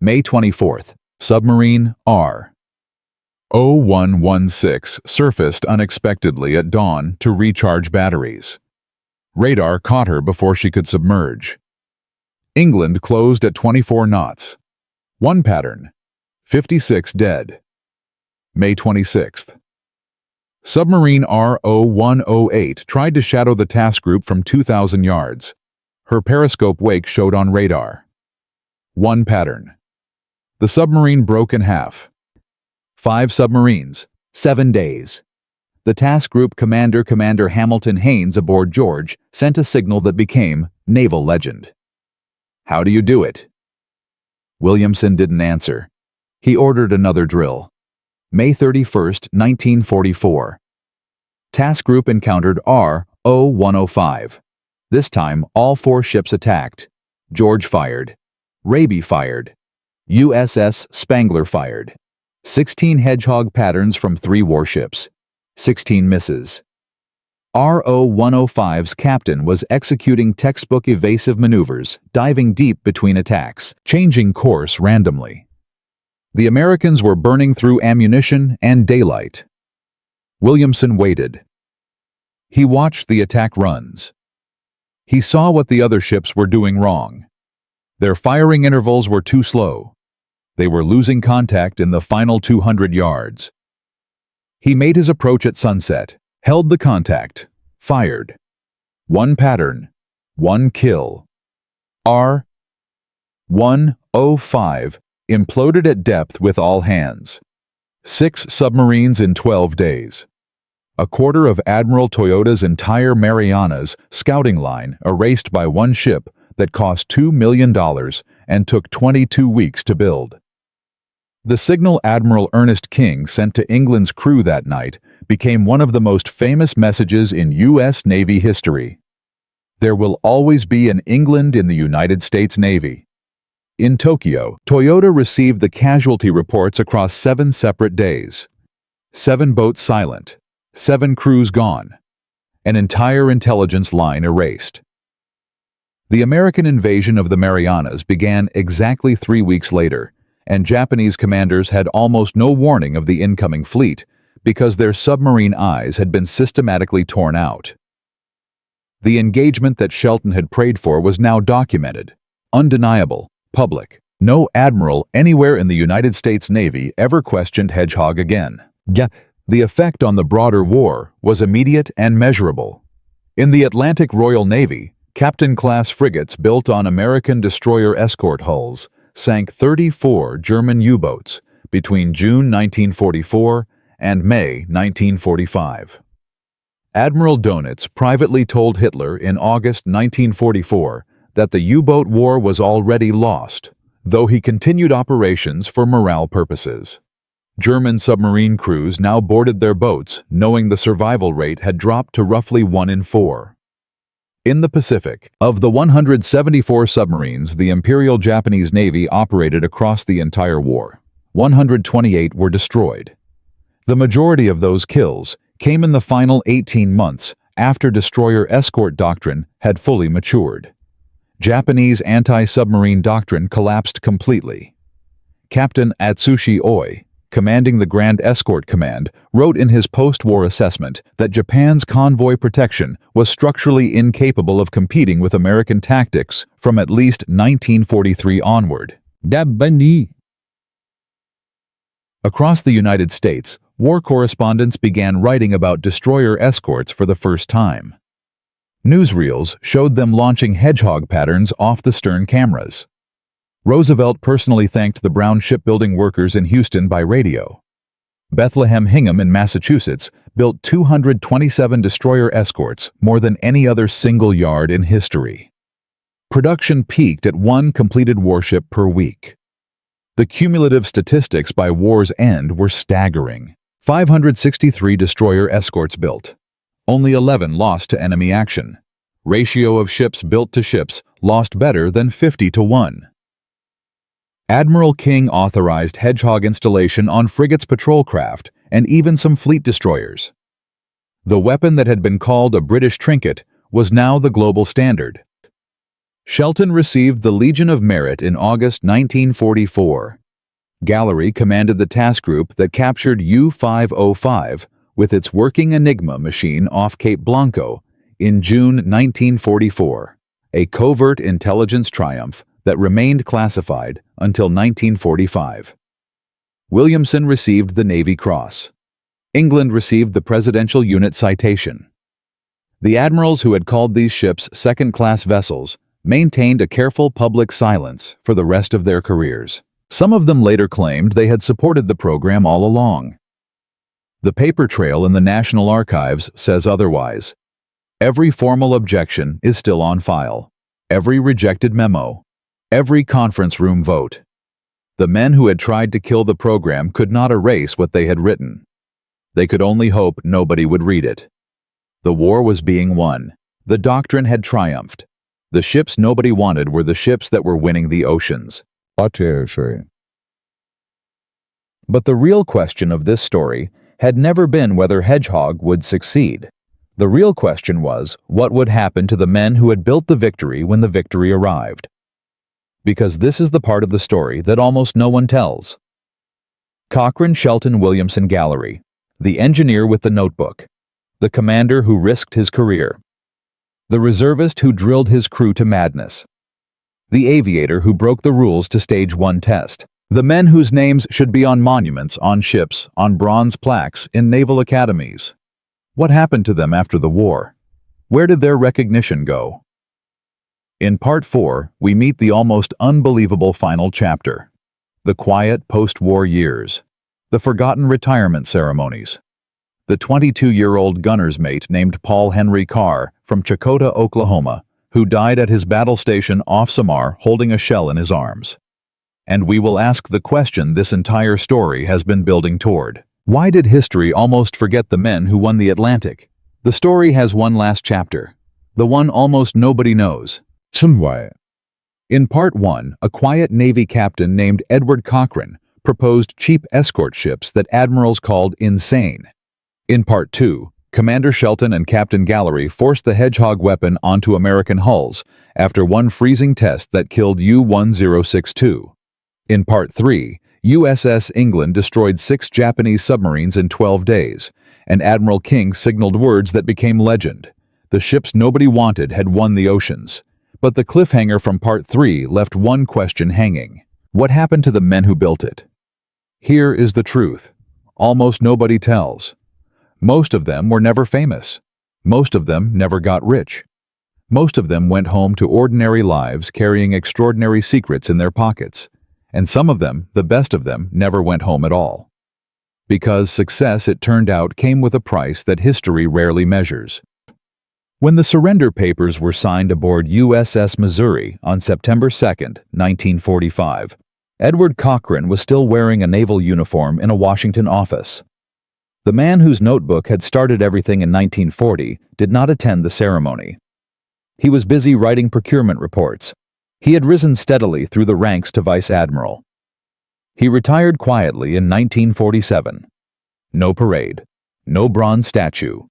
May 24th. Submarine R-0116 surfaced unexpectedly at dawn to recharge batteries. Radar caught her before she could submerge. England closed at 24 knots. 1 pattern. 56 dead. May 26th. Submarine RO-108 tried to shadow the task group from 2,000 yards. Her periscope wake showed on radar. 1 pattern. The submarine broke in half. 5 submarines, 7 days. The task group commander, Commander Hamilton Haynes aboard George, sent a signal that became naval legend. How do you do it? Williamson didn't answer. He ordered another drill. May 31st, 1944. Task group encountered RO-105. This time, all 4 ships attacked. George fired. Raby fired. USS Spangler fired. 16 Hedgehog patterns from 3 warships. 16 misses. RO-105's captain was executing textbook evasive maneuvers, diving deep between attacks, changing course randomly. The Americans were burning through ammunition and daylight. Williamson waited. He watched the attack runs. He saw what the other ships were doing wrong. Their firing intervals were too slow. They were losing contact in the final 200 yards. He made his approach at sunset, held the contact, fired. 1 pattern, 1 kill. R-105 imploded at depth with all hands. 6 submarines in 12 days. A quarter of Admiral Toyoda's entire Marianas scouting line erased by 1 ship that cost $2 million and took 22 weeks to build. The signal Admiral Ernest King sent to England's crew that night became one of the most famous messages in U.S. Navy history. There will always be an England in the United States Navy. In Tokyo, Toyota received the casualty reports across 7 separate days. 7 boats silent, 7 crews gone, an entire intelligence line erased. The American invasion of the Marianas began exactly 3 weeks later, and Japanese commanders had almost no warning of the incoming fleet because their submarine eyes had been systematically torn out. The engagement that Shelton had prayed for was now documented, undeniable, public. No admiral anywhere in the United States Navy ever questioned Hedgehog again. The effect on the broader war was immediate and measurable. In the Atlantic Royal Navy, Captain-class frigates built on American destroyer escort hulls sank 34 German U-boats between June 1944 and May 1945. Admiral Donitz privately told Hitler in August 1944 that the U-boat war was already lost, though he continued operations for morale purposes. German submarine crews now boarded their boats, knowing the survival rate had dropped to roughly 1 in 4. In the Pacific, of the 174 submarines the Imperial Japanese Navy operated across the entire war, 128 were destroyed. The majority of those kills came in the final 18 months after destroyer escort doctrine had fully matured. Japanese anti-submarine doctrine collapsed completely. Captain Atsushi Oi, commanding the Grand Escort Command, wrote in his post-war assessment that Japan's convoy protection was structurally incapable of competing with American tactics from at least 1943 onward. Across the United States, war correspondents began writing about destroyer escorts for the first time. Newsreels showed them launching hedgehog patterns off the stern cameras. Roosevelt personally thanked the Brown shipbuilding workers in Houston by radio. Bethlehem Hingham in Massachusetts built 227 destroyer escorts, more than any other single yard in history. Production peaked at 1 completed warship per week. The cumulative statistics by war's end were staggering. 563 destroyer escorts built. Only 11 lost to enemy action. Ratio of ships built to ships lost better than 50 to 1. Admiral King authorized Hedgehog installation on frigates, patrol craft, and even some fleet destroyers. The weapon that had been called a British trinket was now the global standard. Shelton received the Legion of Merit in August 1944. Gallery commanded the task group that captured U-505 with its working Enigma machine off Cape Blanco in June 1944, a covert intelligence triumph that remained classified until 1945. Williamson received the Navy Cross. England received the Presidential Unit Citation. The admirals who had called these ships second-class vessels maintained a careful public silence for the rest of their careers. Some of them later claimed they had supported the program all along. The paper trail in the National Archives says otherwise. Every formal objection is still on file. Every rejected memo. Every conference room vote. The men who had tried to kill the program could not erase what they had written. They could only hope nobody would read it. The war was being won. The doctrine had triumphed. The ships nobody wanted were the ships that were winning the oceans. But the real question of this story had never been whether Hedgehog would succeed. The real question was, what would happen to the men who had built the victory when the victory arrived? Because this is the part of the story that almost no one tells. Cochrane Shelton Williamson Gallery, the engineer with the notebook, the commander who risked his career, the reservist who drilled his crew to madness, the aviator who broke the rules to stage 1 test, the men whose names should be on monuments, on ships, on bronze plaques, in naval academies. What happened to them after the war? Where did their recognition go? In Part 4, we meet the almost unbelievable final chapter. The quiet post-war years. The forgotten retirement ceremonies. The 22-year-old gunner's mate named Paul Henry Carr from Chakotah, Oklahoma, who died at his battle station off Samar holding a shell in his arms. And we will ask the question this entire story has been building toward. Why did history almost forget the men who won the Atlantic? The story has one last chapter. The one almost nobody knows. In Part 1, a quiet Navy captain named Edward Cochrane proposed cheap escort ships that admirals called insane. In Part 2, Commander Shelton and Captain Gallery forced the Hedgehog weapon onto American hulls after one freezing test that killed U-1062. In Part 3, USS England destroyed 6 Japanese submarines in 12 days, and Admiral King signaled words that became legend. The ships nobody wanted had won the oceans. But the cliffhanger from Part 3 left one question hanging. What happened to the men who built it? Here is the truth. Almost nobody tells. Most of them were never famous. Most of them never got rich. Most of them went home to ordinary lives carrying extraordinary secrets in their pockets. And some of them, the best of them, never went home at all. Because success, it turned out, came with a price that history rarely measures. When the surrender papers were signed aboard USS Missouri on September 2, 1945, Edward Cochrane was still wearing a naval uniform in a Washington office. The man whose notebook had started everything in 1940 did not attend the ceremony. He was busy writing procurement reports. He had risen steadily through the ranks to vice admiral. He retired quietly in 1947. No parade, no bronze statue,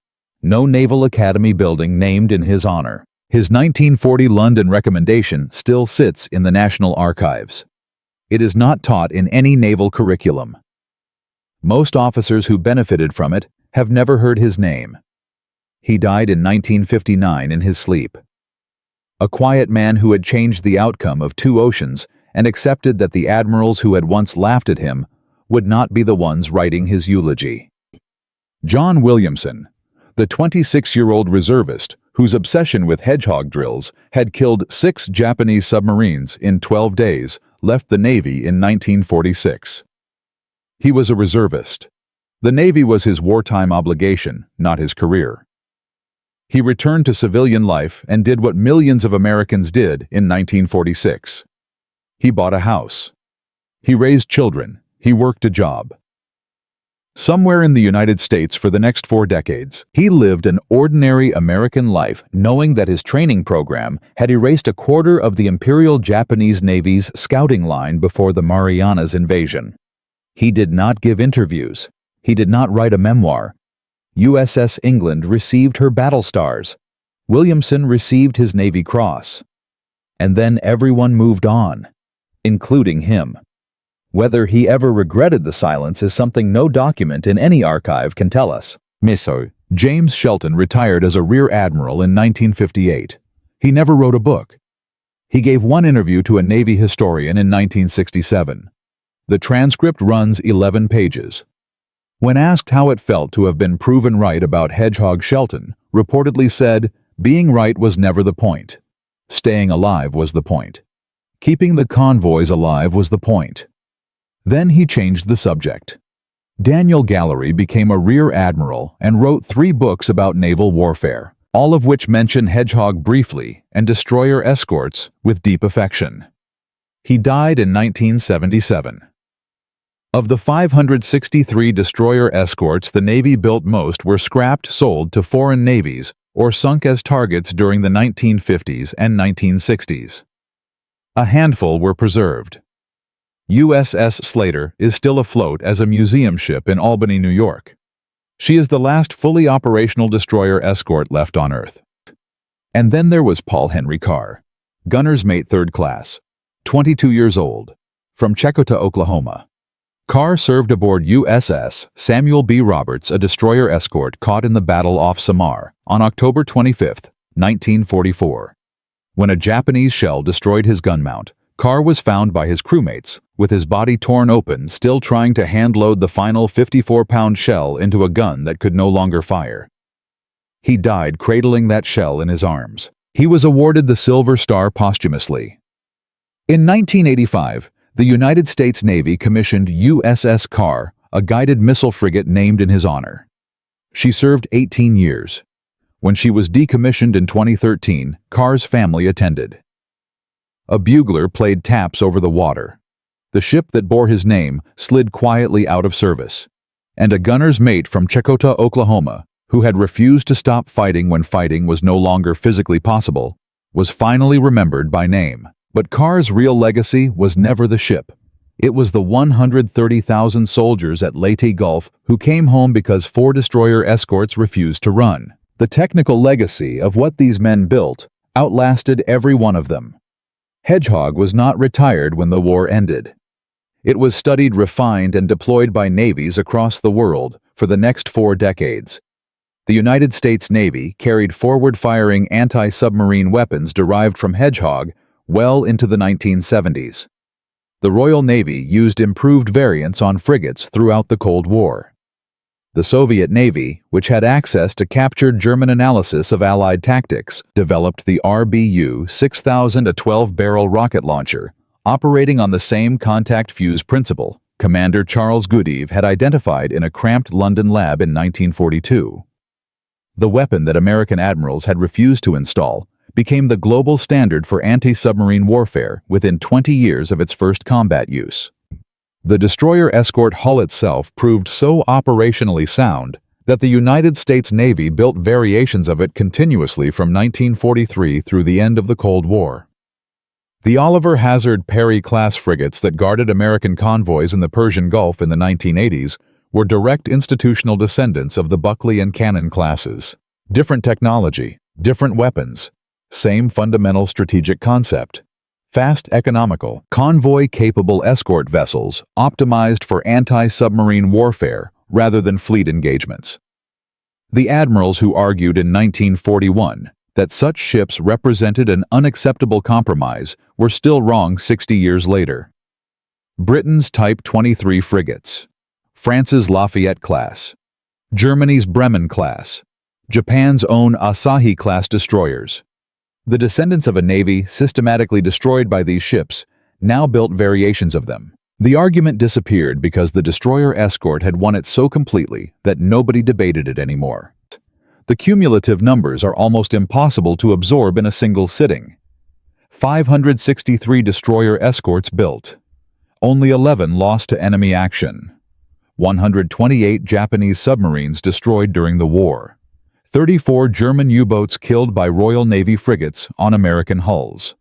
no Naval Academy building named in his honor. His 1940 London recommendation still sits in the National Archives. It is not taught in any naval curriculum. Most officers who benefited from it have never heard his name. He died in 1959 in his sleep. A quiet man who had changed the outcome of two oceans and accepted that the admirals who had once laughed at him would not be the ones writing his eulogy. John Williamson, the 26-year-old reservist whose obsession with hedgehog drills had killed 6 Japanese submarines in 12 days, left the Navy in 1946. He was a reservist. The Navy was his wartime obligation, not his career. He returned to civilian life and did what millions of Americans did in 1946. He bought a house. He raised children. He worked a job. Somewhere in the United States for the next 4 decades, he lived an ordinary American life knowing that his training program had erased a quarter of the Imperial Japanese Navy's scouting line before the Marianas invasion. He did not give interviews. He did not write a memoir. USS England received her battle stars. Williamson received his Navy Cross. And then everyone moved on, including him. Whether he ever regretted the silence is something no document in any archive can tell us. Miso. James Shelton retired as a Rear Admiral in 1958. He never wrote a book. He gave one interview to a Navy historian in 1967. The transcript runs 11 pages. When asked how it felt to have been proven right about Hedgehog Shelton, reportedly said, "Being right was never the point. Staying alive was the point. Keeping the convoys alive was the point." Then he changed the subject. Daniel Gallery became a Rear Admiral and wrote 3 books about naval warfare, all of which mention Hedgehog briefly and destroyer escorts with deep affection. He died in 1977. Of the 563 destroyer escorts the Navy built, most were scrapped, sold to foreign navies, or sunk as targets during the 1950s and 1960s. A handful were preserved. USS Slater is still afloat as a museum ship in Albany, New York. She is the last fully operational destroyer escort left on Earth. And then there was Paul Henry Carr, gunner's mate 3rd class, 22 years old, from Checotah, Oklahoma. Carr served aboard USS Samuel B. Roberts, a destroyer escort caught in the Battle off Samar on October 25, 1944. When a Japanese shell destroyed his gun mount, Carr was found by his crewmates, with his body torn open, still trying to hand-load the final 54-pound shell into a gun that could no longer fire. He died cradling that shell in his arms. He was awarded the Silver Star posthumously. In 1985, the United States Navy commissioned USS Carr, a guided missile frigate named in his honor. She served 18 years. When she was decommissioned in 2013, Carr's family attended. A bugler played taps over the water. The ship that bore his name slid quietly out of service, and a gunner's mate from Checotah, Oklahoma, who had refused to stop fighting when fighting was no longer physically possible, was finally remembered by name. But Carr's real legacy was never the ship. It was the 130,000 soldiers at Leyte Gulf who came home because 4 destroyer escorts refused to run. The technical legacy of what these men built outlasted every one of them. Hedgehog was not retired when the war ended. It was studied, refined, and deployed by navies across the world for the next 4 decades. The United States Navy carried forward-firing anti-submarine weapons derived from Hedgehog well into the 1970s. The Royal Navy used improved variants on frigates throughout the Cold War. The Soviet Navy, which had access to captured German analysis of Allied tactics, developed the RBU 6000, a 12-barrel rocket launcher, operating on the same contact fuse principle Commander Charles Goodeve had identified in a cramped London lab in 1942. the weapon that American admirals had refused to install, became the global standard for anti-submarine warfare within 20 years of its first combat use. The destroyer escort hull itself proved so operationally sound that the United States Navy built variations of it continuously from 1943 through the end of the Cold War. The Oliver Hazard Perry-class frigates that guarded American convoys in the Persian Gulf in the 1980s were direct institutional descendants of the Buckley and Cannon classes. Different technology, different weapons, same fundamental strategic concept. Fast, economical, convoy-capable escort vessels optimized for anti-submarine warfare rather than fleet engagements. The admirals who argued in 1941 that such ships represented an unacceptable compromise were still wrong 60 years later. Britain's Type 23 frigates, France's Lafayette class, Germany's Bremen class, Japan's own Asahi class destroyers. The descendants of a navy systematically destroyed by these ships now built variations of them. The argument disappeared because the destroyer escort had won it so completely that nobody debated it anymore. The cumulative numbers are almost impossible to absorb in a single sitting. 563 destroyer escorts built. Only 11 lost to enemy action. 128 Japanese submarines destroyed during the war. 34 German U-boats killed by Royal Navy frigates on American hulls.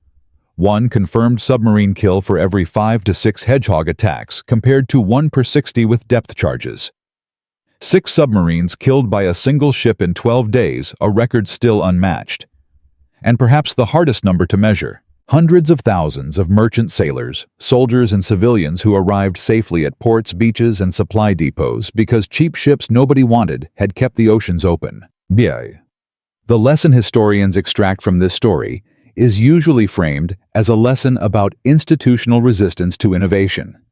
1 confirmed submarine kill for every 5 to 6 Hedgehog attacks, compared to 1 per 60 with depth charges. 6 submarines killed by a single ship in 12 days, a record still unmatched. And perhaps the hardest number to measure, hundreds of thousands of merchant sailors, soldiers and civilians who arrived safely at ports, beaches, and supply depots because cheap ships nobody wanted had kept the oceans open. The lesson historians extract from this story is usually framed as a lesson about institutional resistance to innovation.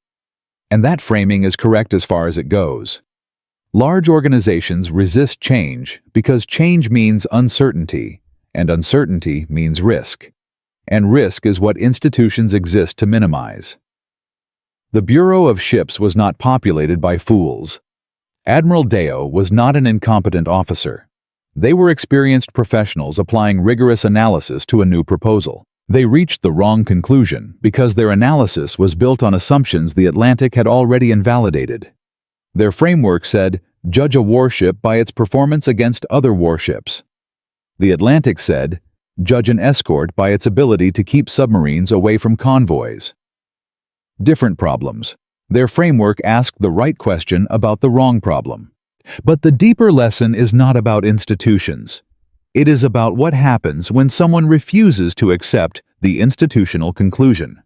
And that framing is correct as far as it goes. Large organizations resist change because change means uncertainty, and uncertainty means risk. And risk is what institutions exist to minimize. The Bureau of Ships was not populated by fools. Admiral Deo was not an incompetent officer. They were experienced professionals applying rigorous analysis to a new proposal. They reached the wrong conclusion because their analysis was built on assumptions the Atlantic had already invalidated. Their framework said, judge a warship by its performance against other warships. The Atlantic said, judge an escort by its ability to keep submarines away from convoys. Different problems. Their framework asked the right question about the wrong problem. But the deeper lesson is not about institutions. It is about what happens when someone refuses to accept the institutional conclusion.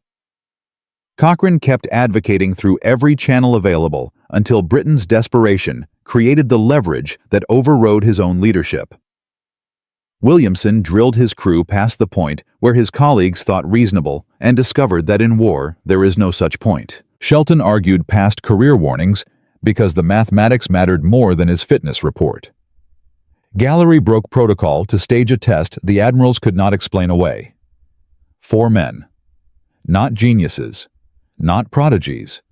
Cochrane kept advocating through every channel available until Britain's desperation created the leverage that overrode his own leadership. Williamson drilled his crew past the point where his colleagues thought reasonable and discovered that in war there is no such point. Shelton argued past career warnings because the mathematics mattered more than his fitness report. Gallery broke protocol to stage a test the admirals could not explain away. 4 men. Not geniuses. Not prodigies.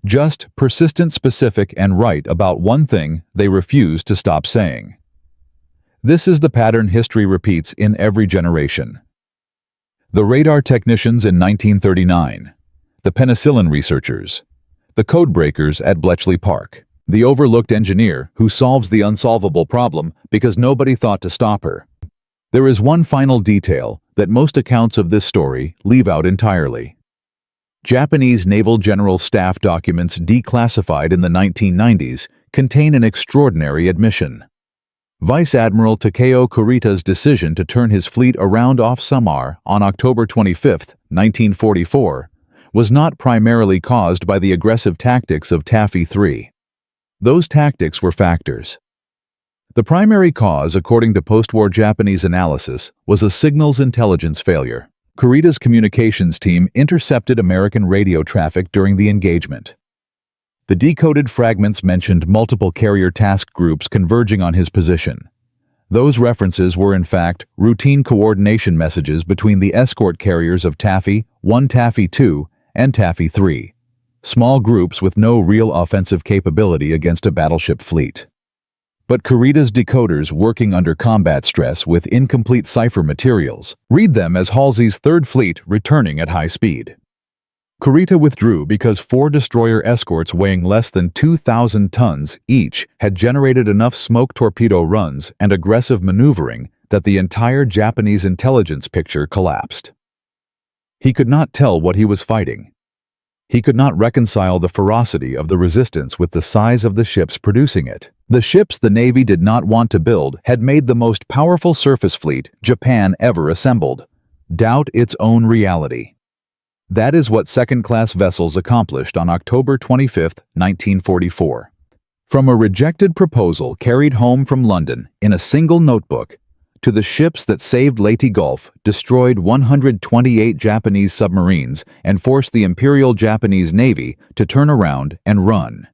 Just persistent, specific, and right about one thing they refused to stop saying. This is the pattern history repeats in every generation. The radar technicians in 1939. The penicillin researchers. The codebreakers at Bletchley Park. The overlooked engineer who solves the unsolvable problem because nobody thought to stop her. There is one final detail that most accounts of this story leave out entirely. Japanese Naval General Staff documents declassified in the 1990s contain an extraordinary admission. Vice Admiral Takeo Kurita's decision to turn his fleet around off Samar on October 25, 1944, was not primarily caused by the aggressive tactics of Taffy 3. Those tactics were factors. The primary cause, according to post-war Japanese analysis, was a signals intelligence failure. Kurita's communications team intercepted American radio traffic during the engagement. The decoded fragments mentioned multiple carrier task groups converging on his position. Those references were in fact routine coordination messages between the escort carriers of Taffy 1, Taffy 2, and Taffy 3, small groups with no real offensive capability against a battleship fleet. but Kurita's decoders working under combat stress with incomplete cipher materials. Read them as Halsey's Third Fleet returning at high speed. Kurita withdrew because 4 destroyer escorts weighing less than 2,000 tons each had generated enough smoke torpedo runs and aggressive maneuvering that the entire Japanese intelligence picture collapsed. He could not tell what he was fighting. He could not reconcile the ferocity of the resistance with the size of the ships producing it. The ships the Navy did not want to build had made the most powerful surface fleet Japan ever assembled. Doubt its own reality. That is what second-class vessels accomplished on October 25, 1944. From a rejected proposal carried home from London in a single notebook, to the ships that saved Leyte Gulf, destroyed 128 Japanese submarines, and forced the Imperial Japanese Navy to turn around and run.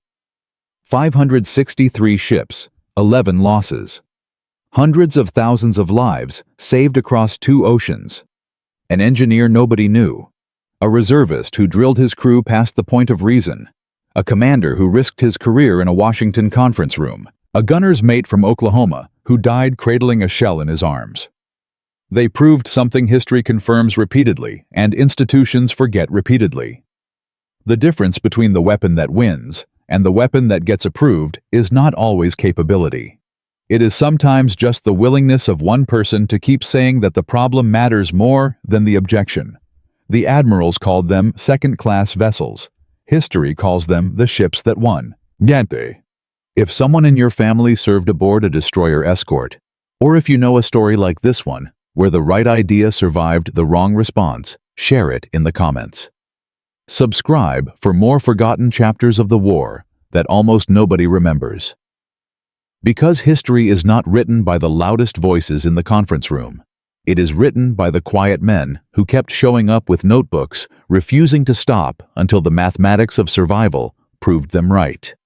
563 ships, 11 losses. Hundreds of thousands of lives saved across 2 oceans. An engineer nobody knew. A reservist who drilled his crew past the point of reason. A commander who risked his career in a Washington conference room. A gunner's mate from Oklahoma who died cradling a shell in his arms. They proved something history confirms repeatedly and institutions forget repeatedly. The difference between the weapon that wins and the weapon that gets approved is not always capability. It is sometimes just the willingness of one person to keep saying that the problem matters more than the objection. The admirals called them second-class vessels. History calls them the ships that won. Gente. If someone in your family served aboard a destroyer escort, or if you know a story like this one, where the right idea survived the wrong response, share it in the comments. Subscribe for more forgotten chapters of the war that almost nobody remembers. Because history is not written by the loudest voices in the conference room. It is written by the quiet men who kept showing up with notebooks, refusing to stop until the mathematics of survival proved them right.